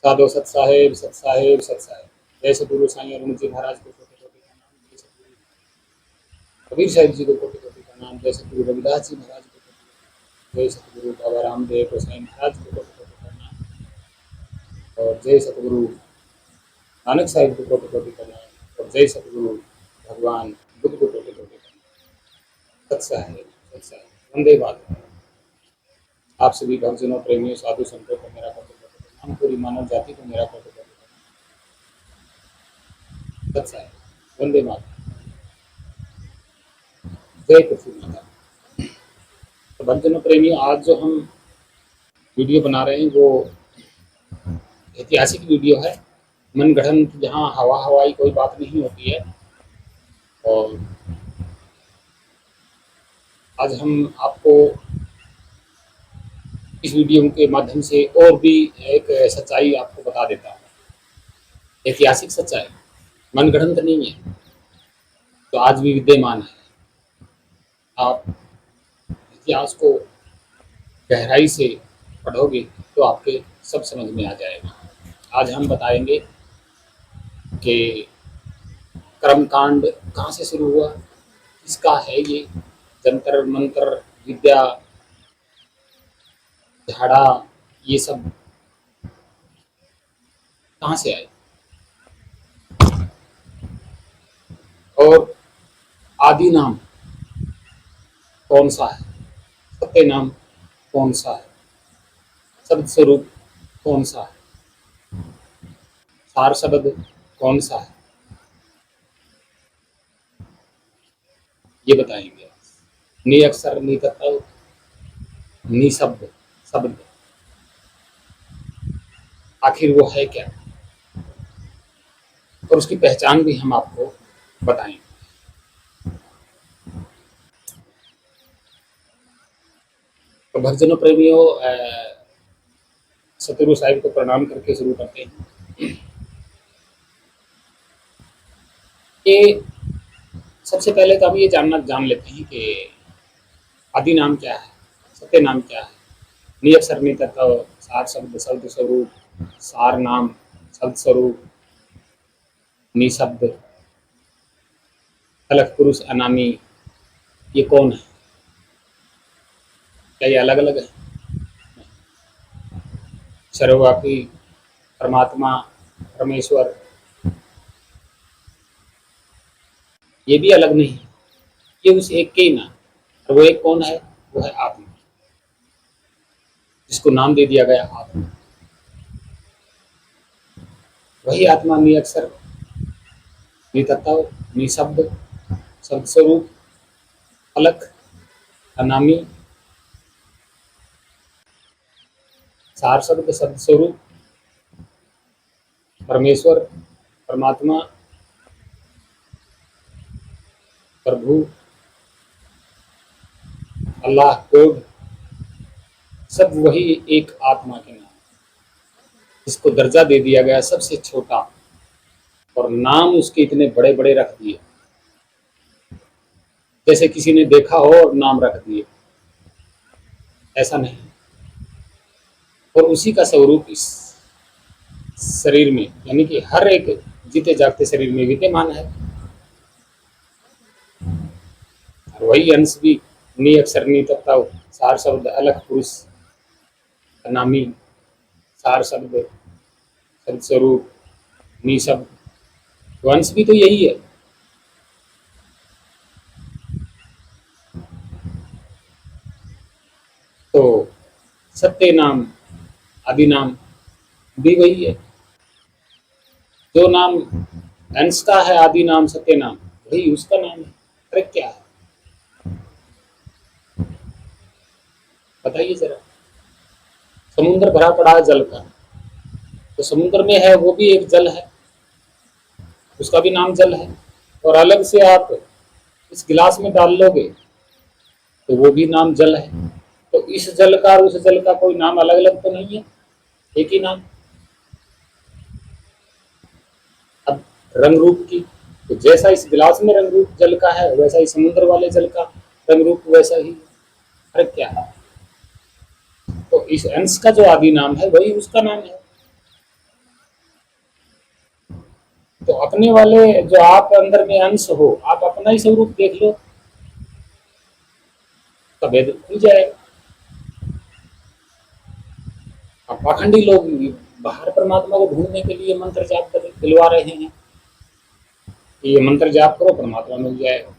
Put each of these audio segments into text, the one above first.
साधो सत साहेब सत साहेब सत साहेब। जय सतगुरु साईं अरुण जी महाराज को कोटि कोटि प्रणाम। जय सतगुरु कबीर साहिब जी को कोटि कोटि प्रणाम। जय सतगुरु रविदास जी महाराज को कोटि कोटि। जय सतगुरु बाबा रामदेव गोसाई महाराज को कोटि कोटि प्रणाम। और जय सतगुरु नानक साहिब को कोटि कोटि प्रणाम। और जय सतगुरु भगवान बुद्ध को कोटि कोटि प्रणाम। सत साहेब सत साहेब। वंदे मातरम। आप सभी भक्तजनों, प्रेमियों, साधु संतों को मेरा कोटि कोटि प्रणाम। पूरी मानव जाति को मेरा कोटि कोटि प्रणाम। सत साहेब। वंदे मातरम। जय पृथ्वी माता। तो भक्तजनों, प्रेमियों, आज जो हम वीडियो बना रहे हैं वो ऐतिहासिक वीडियो है। मनगढ़ंत, जहाँ हवा हवाई कोई बात नहीं होती है। और आज हम आपको इस वीडियो के माध्यम से और भी एक सच्चाई आपको बता देता हूँ। ऐतिहासिक सच्चाई, मनगढ़ंत नहीं है, तो आज भी विद्यमान है। आप इतिहास को गहराई से पढ़ोगे तो आपके सब समझ में आ जाएगा। आज हम बताएंगे कि कर्मकांड कहाँ से शुरू हुआ, किसका है ये, जंतर मंत्र विद्या झाड़ा, ये सब कहाँ से आए, और आदि नाम कौन सा है, सत्य नाम कौन सा है, शब्द स्वरूप कौन सा है, सार शब्द कौन सा है, ये बताएंगे। नि अक्षर, नि तत्व, नि शब्द, शब्द आखिर वो है क्या, और उसकी पहचान भी हम आपको बताएंगे। तो भक्तजनों, प्रेमियों, सतगुरु साहिब को प्रणाम करके शुरू करते हैं। ये सबसे पहले तो हम ये जान लेते हैं कि आदि नाम क्या है, सत्य नाम क्या है। नि अक्षर नि तत्व, सार शब्द, शब्द स्वरूप, सार नाम, शब्द स्वरूप, नि शब्द, अलग पुरुष अनामी, ये कौन है? क्या ये अलग अलग है? सर्वव्यापी परमात्मा परमेश्वर, ये भी अलग नहीं, ये उस एक के ही नाम। और वो एक कौन है? वो है आत्मा, जिसको नाम दे दिया गया आत्मा। वही आत्मा नि अक्षर नि तत्व नि शब्द, शब्द स्वरूप, अलग अनामी, सार शब्द, शब्द स्वरूप, परमेश्वर परमात्मा प्रभु अल्लाह गॉड, सब वही एक आत्मा के नाम, जिसको दर्जा दे दिया गया सबसे छोटा, और नाम उसके इतने बड़े बड़े रख दिए, जैसे किसी ने देखा हो और नाम रख दिए, ऐसा नहीं। और उसी का स्वरूप इस शरीर में, यानी कि हर एक जीते जागते शरीर में विद्यमान है। और वही अंश भी नि अक्षर नि तत्व, सार शब्द, अलग पुरुष अनामी, सार शब्द, शब्द स्वरूप, नि शब्द, वंश भी तो यही है। तो सत्य नाम, आदि नाम भी वही है। जो नाम अंश का है, आदि नाम, सत्य नाम, वही उसका नाम है। अरे क्या है, बताइए जरा। समुद्र भरा पड़ा है जल का, तो समुद्र में है वो भी एक जल है, उसका भी नाम जल है। और अलग से आप इस गिलास में डाल लोगे तो वो भी नाम जल है। तो इस जल का और उस जल का कोई नाम अलग अलग तो नहीं है, एक ही नाम। अब रंग रूप की, तो जैसा इस गिलास में रंग रूप जल का है, वैसा ही समुद्र वाले जल का रंग रूप वैसा ही। अरे क्या है, तो इस अंश का जो आदि नाम है वही उसका नाम है। अपने वाले जो आप अंदर में अंश हो, आप अपना ही स्वरूप देख लो, तो भेद खुल जाएगा। अब पाखंडी लोग बाहर परमात्मा को ढूंढने के लिए मंत्र जाप कर दिलवा रहे हैं कि ये मंत्र जाप करो परमात्मा मिल जाएगा।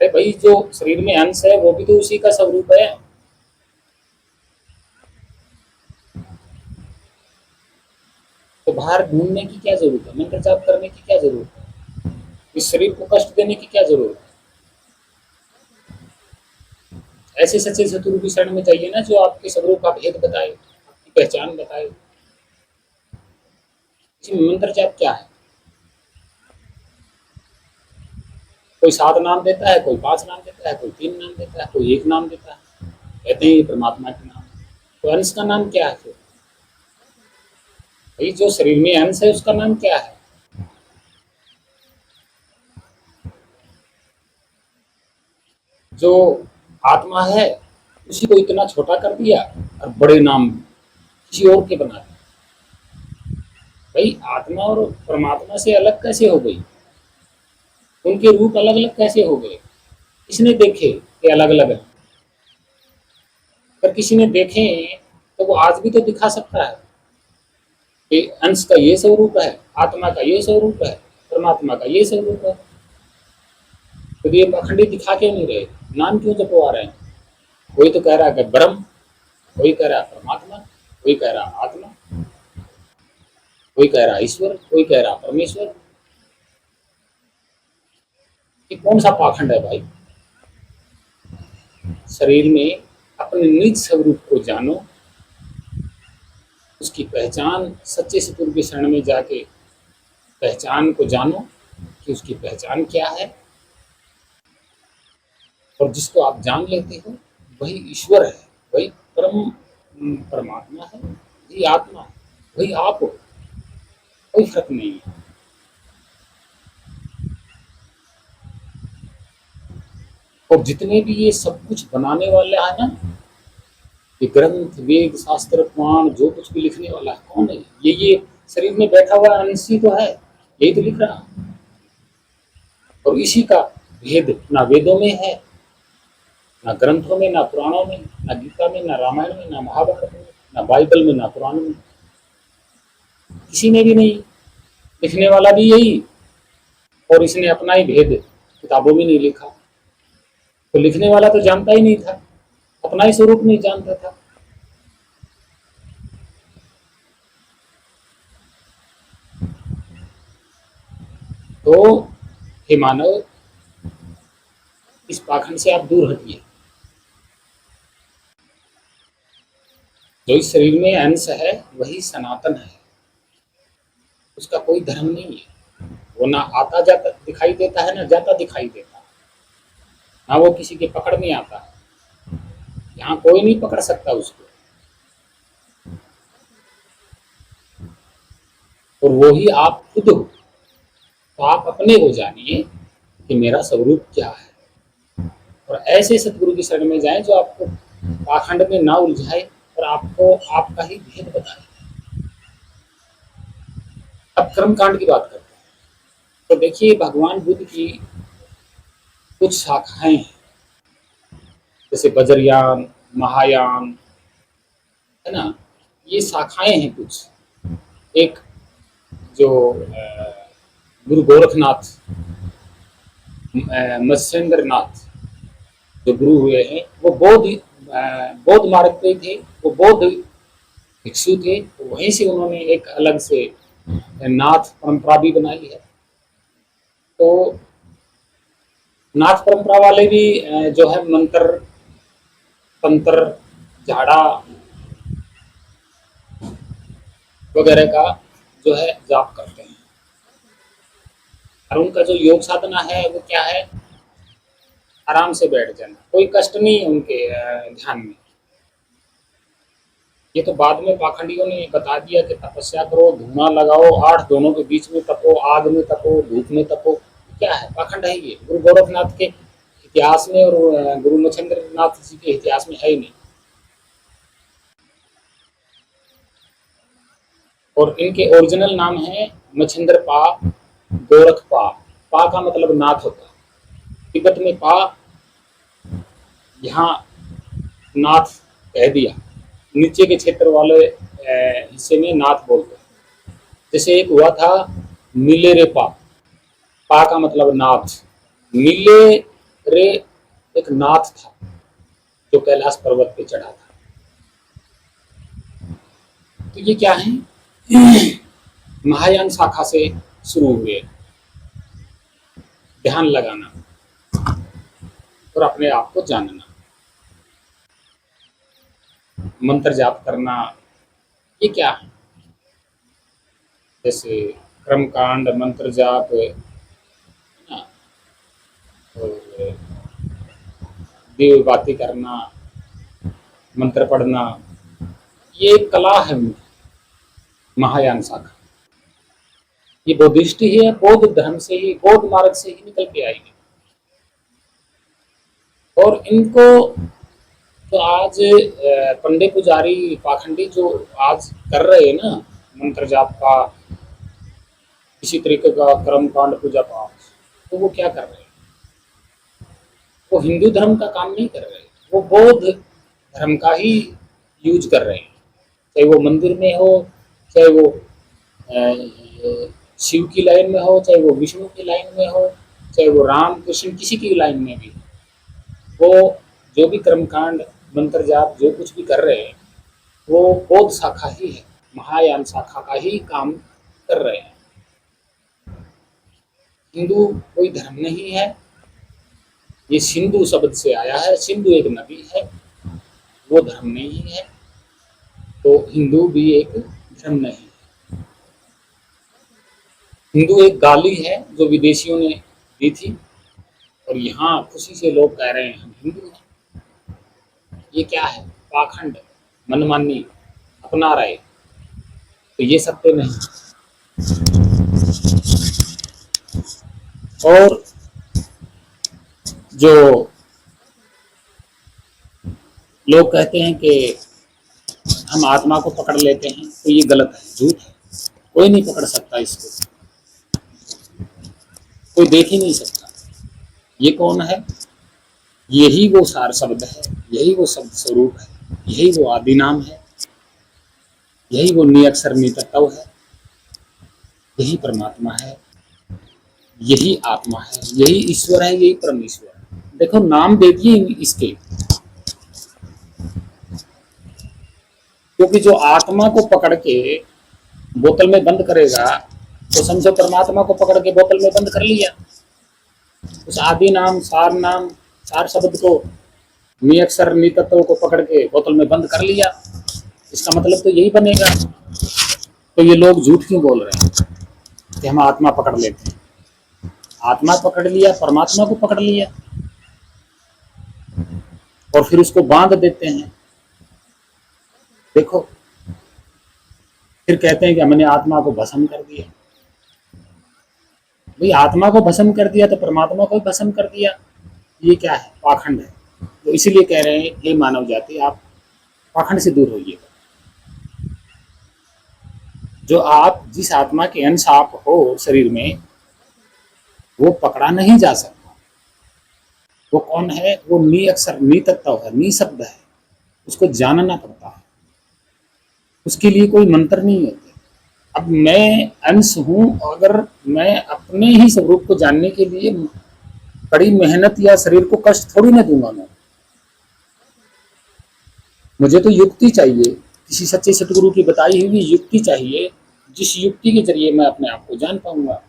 अरे भाई, जो शरीर में अंश है वो भी तो उसी का स्वरूप है। तो बाहर ढूंढने की क्या जरूरत है, मंत्र जाप करने की क्या जरूरत है, इस शरीर को कष्ट देने की क्या जरूरत है। ऐसे सच्चे सतगुरु की शरण में जाइए ना, जो आपके स्वरूप का भेद बताए, आपकी पहचान बताए। इसमें मंत्र जाप क्या है? कोई 7 नाम देता है, कोई 5 नाम देता है, कोई 3 नाम देता है, कोई 1 नाम देता है, कहते हैं ये परमात्मा के नाम। तो अंश का नाम क्या है फिर? भाई, जो शरीर में अंश है उसका नाम क्या है? जो आत्मा है उसी को इतना छोटा कर दिया और बड़े नाम किसी और के बना दिए। भाई, आत्मा और परमात्मा से अलग कैसे हो गई? उनके रूप अलग अलग कैसे हो गए? किसने देखे कि अलग अलग है? अगर किसी ने देखे तो वो आज भी तो दिखा सकता है कि अंश का ये स्वरूप है, आत्मा का ये स्वरूप है, परमात्मा का ये स्वरूप है। तो ये पाखंडी दिखा क्यों नहीं रहे? नाम क्यों जपवा रहे हैं? कोई तो कह रहा है कि ब्रह्म, कोई कह रहा है परमात्मा, कोई कह रहा आत्मा, कोई कह रहा ईश्वर, कोई कह रहा परमेश्वर। ये कौन सा पाखंड है भाई? शरीर में अपने निज स्वरूप को जानो, उसकी पहचान सच्चे सतगुरु की शरण में जाके पहचान को जानो कि उसकी पहचान क्या है। और जिसको आप जान लेते हो वही ईश्वर है, वही परमात्मा है, वही आत्मा है, वही आप हो। कोई फर्क नहीं है। और जितने भी ये सब कुछ बनाने वाले हैं ना, ये ग्रंथ वेद शास्त्र पुराण जो कुछ भी लिखने वाला है, कौन है? ये शरीर में बैठा हुआ अंश ही तो है, यही तो लिख रहा। और इसी का भेद ना वेदों में है, ना ग्रंथों में, ना पुराणों में, ना गीता में, ना रामायण में, ना महाभारत में, ना बाइबल में, ना कुरान में, किसी ने भी नहीं। लिखने वाला भी यही, और इसने अपना ही भेद किताबों में नहीं लिखा। तो लिखने वाला तो जानता ही नहीं था, अपना ही स्वरूप नहीं जानता था। तो हे मानव, इस पाखंड से आप दूर हटिए। जो इस शरीर में अंश है वही सनातन है, उसका कोई धर्म नहीं है। वो ना आता जाता दिखाई देता है, ना जाता दिखाई देता है, ना वो किसी के पकड़ में आता है। यहाँ कोई नहीं पकड़ सकता उसको। और वो ही आप खुद हो। तो आप अपने को जानिए कि मेरा स्वरूप क्या है, और ऐसे सतगुरु की शरण में जाएं जो आपको पाखंड में ना उलझाए और आपको आपका ही भेद बताए। अब कर्म कांड की बात करते हैं। तो देखिए, भगवान बुद्ध की कुछ शाखाएं हैं, जैसे वज्रयान, महायान, है ना, ये शाखाएं हैं कुछ। एक जो गुरु गोरखनाथ, मत्स्येंद्र नाथ जो गुरु हुए हैं, वो बौद्ध मार्ग पे थे, वो बौद्ध भिक्षु थे। तो वहीं से उन्होंने एक अलग से नाथ परंपरा भी बनाई है। तो नाथ परंपरा वाले भी जो है मंत्र तंत्र झाड़ा वगैरह का जो है जाप करते हैं। और उनका जो योग साधना है वो क्या है? आराम से बैठ जाना, कोई कष्ट नहीं है उनके ध्यान में। ये तो बाद में पाखंडियों ने बता दिया कि तपस्या करो, धुआं लगाओ, 8 दोनों के बीच में तपो, आग में तपो, धूप में तपो। क्या है? पाखंड है ये। गुरु गोरखनाथ के इतिहास में और गुरु मच्छिंद्र नाथ जी के इतिहास में है ही नहीं। और इनके ओरिजिनल नाम है मच्छिंद्र पा गोरख पा, पा का मतलब नाथ होता है। तिब्बत में पा, यहाँ नाथ कह दिया, नीचे के क्षेत्र वाले हिस्से में नाथ बोलते हैं। जैसे एक हुआ था नीले रे पा, पा का मतलब नाथ, नीले रे एक नाथ था जो कैलाश पर्वत पे चढ़ा था। तो ये क्या है, महायान शाखा से शुरू हुए। ध्यान लगाना और अपने आप को जानना, मंत्र जाप करना, ये क्या है। जैसे कर्मकांड, मंत्र जाप, और देव बाती करना, मंत्र पढ़ना, ये एक कला है उनकी, महायान शाखा। ये बुद्धिस्ट ही है, बौद्ध धर्म से ही, बौद्ध मार्ग से ही निकल के आएगी। और इनको तो आज पंडित पुजारी पाखंडी जो आज कर रहे हैं ना, मंत्र जाप का, किसी तरीके का कर्म कांड, पूजा पाठ, तो वो क्या कर रहे हैं, वो हिंदू धर्म का काम नहीं कर रहे, वो बौद्ध धर्म का ही यूज कर रहे हैं। चाहे वो मंदिर में हो, चाहे वो शिव की लाइन में हो, चाहे वो विष्णु की लाइन में हो, चाहे वो राम कृष्ण किसी की लाइन में भी, वो जो भी कर्मकांड, मंत्र जाप, जो कुछ भी कर रहे हैं, वो बौद्ध शाखा ही है, महायान शाखा का ही काम कर रहे हैं। हिंदू कोई धर्म नहीं है, ये सिंधु शब्द से आया है, सिंधु एक नदी है, वो धर्म नहीं है, तो हिंदू भी एक धर्म नहीं है। हिंदू एक गाली है जो विदेशियों ने दी थी, और यहाँ खुशी से लोग कह रहे हैं हम हिंदू हैं। ये क्या है, पाखंड, मनमानी अपना रहे, तो ये सत्य नहीं। और जो लोग कहते हैं कि हम आत्मा को पकड़ लेते हैं, तो ये गलत है, झूठ है। कोई नहीं पकड़ सकता इसको, कोई देख ही नहीं सकता। ये कौन है, यही वो सार शब्द है, यही वो शब्द स्वरूप है, यही वो आदि नाम है, यही वो निअक्षर नितत्व है, यही परमात्मा है, यही आत्मा है, यही ईश्वर है, यही परमेश्वर है। देखो नाम दे दिए इसके, क्योंकि जो आत्मा को पकड़ के बोतल में बंद करेगा, तो समझो परमात्मा को पकड़ के बोतल में बंद कर लिया। उस आदि नाम, सार नाम, सार शब्द को, निअक्षर नितत्व को पकड़ के बोतल में बंद कर लिया, इसका मतलब तो यही बनेगा। तो ये लोग झूठ क्यों बोल रहे हैं कि हम आत्मा पकड़ लेते हैं। आत्मा पकड़ लिया, परमात्मा को पकड़ लिया, और फिर उसको बांध देते हैं। देखो, फिर कहते हैं कि हमने आत्मा को भस्म कर दिया। भाई आत्मा को भस्म कर दिया तो परमात्मा को भस्म कर दिया, ये क्या है, पाखंड है। तो इसीलिए कह रहे हैं, हे मानव जाति, आप पाखंड से दूर होइएगा। जो आप जिस आत्मा के अंश आप हो शरीर में, वो पकड़ा नहीं जा सकता। वो कौन है, वो निअक्षर नितत्व है, निशब्द है, उसको जानना पड़ता है। उसके लिए कोई मंत्र नहीं होते। अब मैं अंश हूं, अगर मैं अपने ही स्वरूप को जानने के लिए कड़ी मेहनत या शरीर को कष्ट थोड़ी ना दूंगा मैं। मुझे तो युक्ति चाहिए, किसी सच्चे सतगुरु की बताई हुई युक्ति चाहिए, जिस युक्ति के जरिए मैं अपने आप को जान पाऊंगा।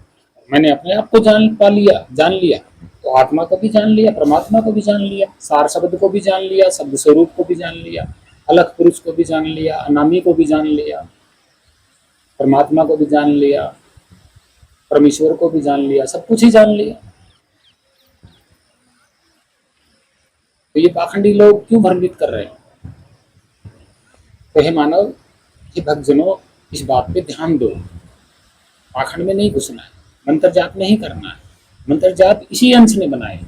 मैंने अपने आप को जान लिया तो आत्मा को भी जान लिया, परमात्मा को भी जान लिया, सार शब्द को भी जान लिया, शब्द स्वरूप को भी जान लिया, अलग पुरुष को भी जान लिया, अनामी को भी जान लिया, परमात्मा को भी जान लिया, परमेश्वर को भी जान लिया, सब कुछ ही जान लिया। तो ये पाखंडी लोग क्यों भ्रमित कर रहे हैं। तो हे मानव, हे भक्तजनों, इस बात पे ध्यान दो। पाखंड में नहीं घुसना है, मंत्र जाप नहीं करना है। मंत्र जाप इसी अंश ने बनाए।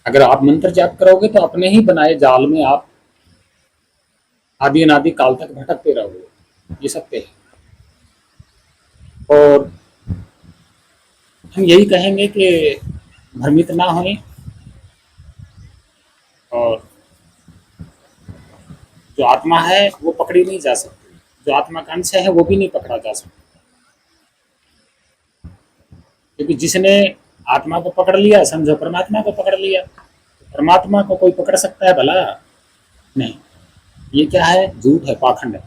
अगर आप मंत्र जाप करोगे तो अपने ही बनाए जाल में आप आदि अनादि काल तक भटकते रहोगे, ये सत्य है। और हम यही कहेंगे कि भ्रमित ना हों, और जो आत्मा है वो पकड़ी नहीं जा सकती, जो आत्मा का अंश है वो भी नहीं पकड़ा जा सकता, क्योंकि जिसने आत्मा को पकड़ लिया समझो परमात्मा को पकड़ लिया। तो परमात्मा को कोई पकड़ सकता है भला? नहीं। ये क्या है? झूठ है, पाखंड है।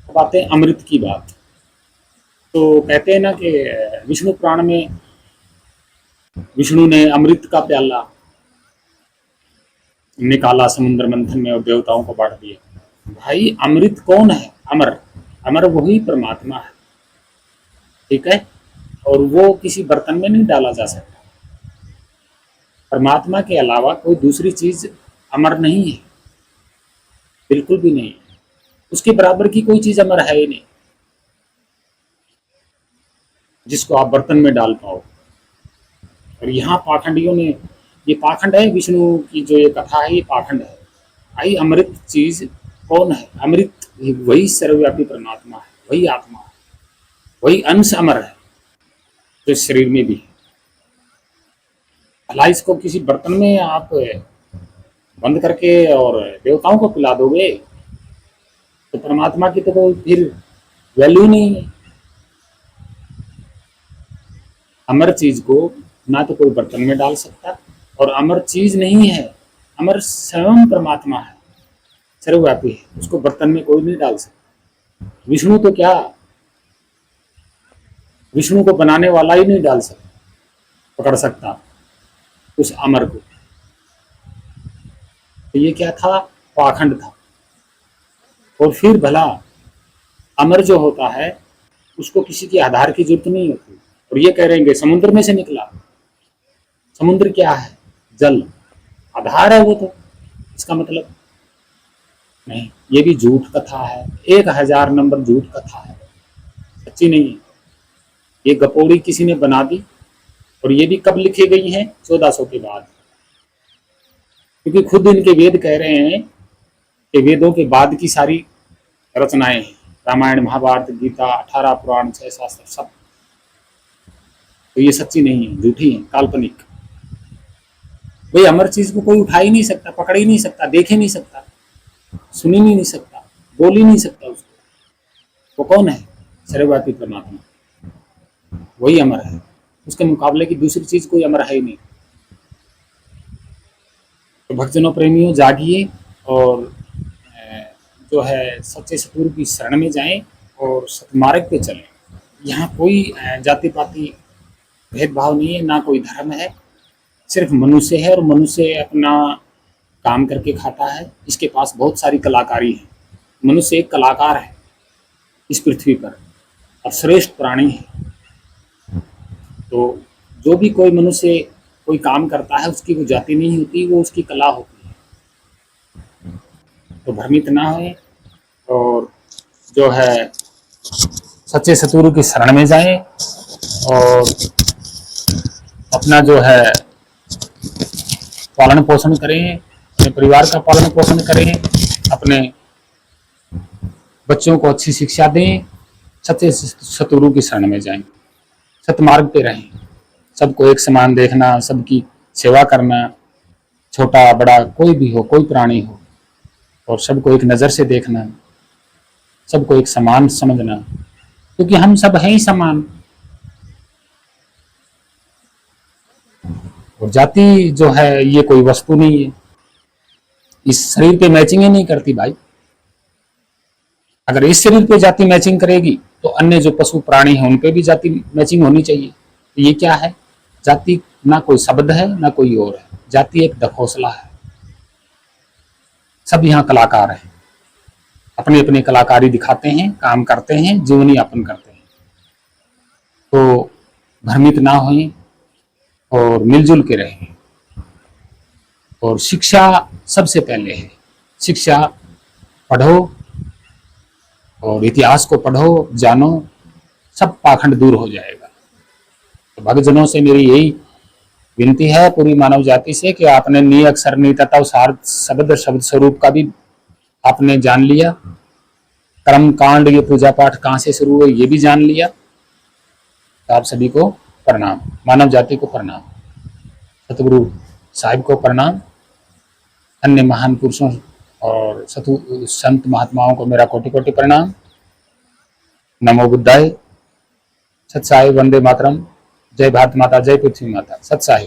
अब आते हैं अमृत की बात। तो कहते हैं ना कि विष्णु पुराण में विष्णु ने अमृत का प्याला निकाला समुद्र मंथन में और देवताओं को बांट दिया। भाई अमृत कौन है? अमर। अमर वही परमात्मा है, ठीक है, और वो किसी बर्तन में नहीं डाला जा सकता। परमात्मा के अलावा कोई दूसरी चीज अमर नहीं है, बिल्कुल भी नहीं। उसके बराबर की कोई चीज अमर है ही नहीं जिसको आप बर्तन में डाल पाओ। और यहाँ पाखंडियों ने, ये पाखंड है, विष्णु की जो ये कथा है ये पाखंड है। आई अमृत चीज कौन है? अमृत वही सर्वव्यापी परमात्मा है, वही आत्मा है, वही अंश अमर है जो शरीर में भी है। भला इसको किसी बर्तन में आप बंद करके और देवताओं को पिला दोगे तो परमात्मा की तो कोई फिर वैल्यू नहीं है। अमर चीज को ना तो कोई बर्तन में डाल सकता, और अमर चीज नहीं है, अमर स्वयं परमात्मा है, सर्वव्यापी है, उसको बर्तन में कोई नहीं डाल सकता। विष्णु तो क्या, विष्णु को बनाने वाला ही नहीं डाल सकता, पकड़ सकता उस अमर को। तो ये क्या था? पाखंड था। और फिर भला अमर जो होता है उसको किसी के आधार की जरूरत नहीं होती। और ये कह रहे हैं समुद्र में से निकला। समुद्र क्या है? जल, आधार है वो तो। इसका मतलब नहीं, ये भी झूठ कथा है, 1000 नंबर झूठ कथा है, सच्ची नहीं है। ये गपोड़ी किसी ने बना दी, और ये भी कब लिखी गई है? 1400 के बाद, क्योंकि खुद इनके वेद कह रहे हैं कि वेदों के बाद की सारी रचनाएं हैं, रामायण महाभारत गीता 18 पुराण 6 शास्त्र सब, तो ये सच्ची नहीं है, झूठी है, काल्पनिक। भाई अमर चीज को कोई उठा ही नहीं सकता, पकड़ ही नहीं सकता, देख ही नहीं सकता, सुन ही नहीं सकता, बोल ही नहीं सकता उसको। वो कौन है? सर्वव्यापी परमात्मा, वही अमर है। उसके मुकाबले की दूसरी चीज कोई अमर है ही नहीं। तो भक्तजनों प्रेमियों जागिए और जो है सच्चे सतगुरु की शरण में जाएं और सतमार्ग पे चलें। यहाँ कोई जाति पाति भेदभाव नहीं है, ना कोई धर्म है, सिर्फ मनुष्य है, और मनुष्य अपना काम करके खाता है। इसके पास बहुत सारी कलाकारी है। मनुष्य एक कलाकार है इस पृथ्वी पर, और श्रेष्ठ प्राणी है। तो जो भी कोई मनुष्य कोई काम करता है उसकी वो जाति नहीं होती, वो उसकी कला होती है। तो भ्रमित ना होए और जो है सच्चे सतगुरु की शरण में जाएं और अपना जो है पालन पोषण करें, अपने परिवार का पालन पोषण करें, अपने बच्चों को अच्छी शिक्षा दें, सच्चे सतगुरु की शरण में जाएं, सतमार्ग पे रहें। सबको एक समान देखना, सबकी सेवा करना, छोटा बड़ा कोई भी हो, कोई प्राणी हो, और सबको एक नज़र से देखना, सबको एक समान समझना, क्योंकि हम सब हैं ही समान। और जाति जो है ये कोई वस्तु नहीं है, इस शरीर पे मैचिंग ही नहीं करती भाई। अगर इस शरीर पे जाति मैचिंग करेगी तो अन्य जो पशु प्राणी हैं उन पे भी जाति मैचिंग होनी चाहिए। तो ये क्या है? जाति ना कोई शब्द है ना कोई और है, जाति एक दखोसला है। सब यहाँ कलाकार हैं, अपनी अपनी कलाकारी दिखाते हैं, काम करते हैं, जीवन यापन करते हैं। तो भ्रमित ना हों और मिलजुल के रहें। और शिक्षा सबसे पहले है, शिक्षा पढ़ो और इतिहास को पढ़ो, जानो, सब पाखंड दूर हो जाएगा। तो भक्तजनों से मेरी यही विनती है, पूरी मानव जाति से, कि आपने नी अक्षर नी तथा सार शब्द शब्द स्वरूप का भी आपने जान लिया, कर्म कांड ये पूजा पाठ कहाँ से शुरू हुए ये भी जान लिया, तो आप सभी को प्रणाम, मानव जाति को प्रणाम, सतगुरु साहिब को प्रणाम, अन्य महान पुरुषों और संत महात्माओं को मेरा कोटि कोटि प्रणाम। नमो बुद्धाय। सत साहिब, वंदे मातरम। जय भारत माता, जय पृथ्वी माता। सत साहिब।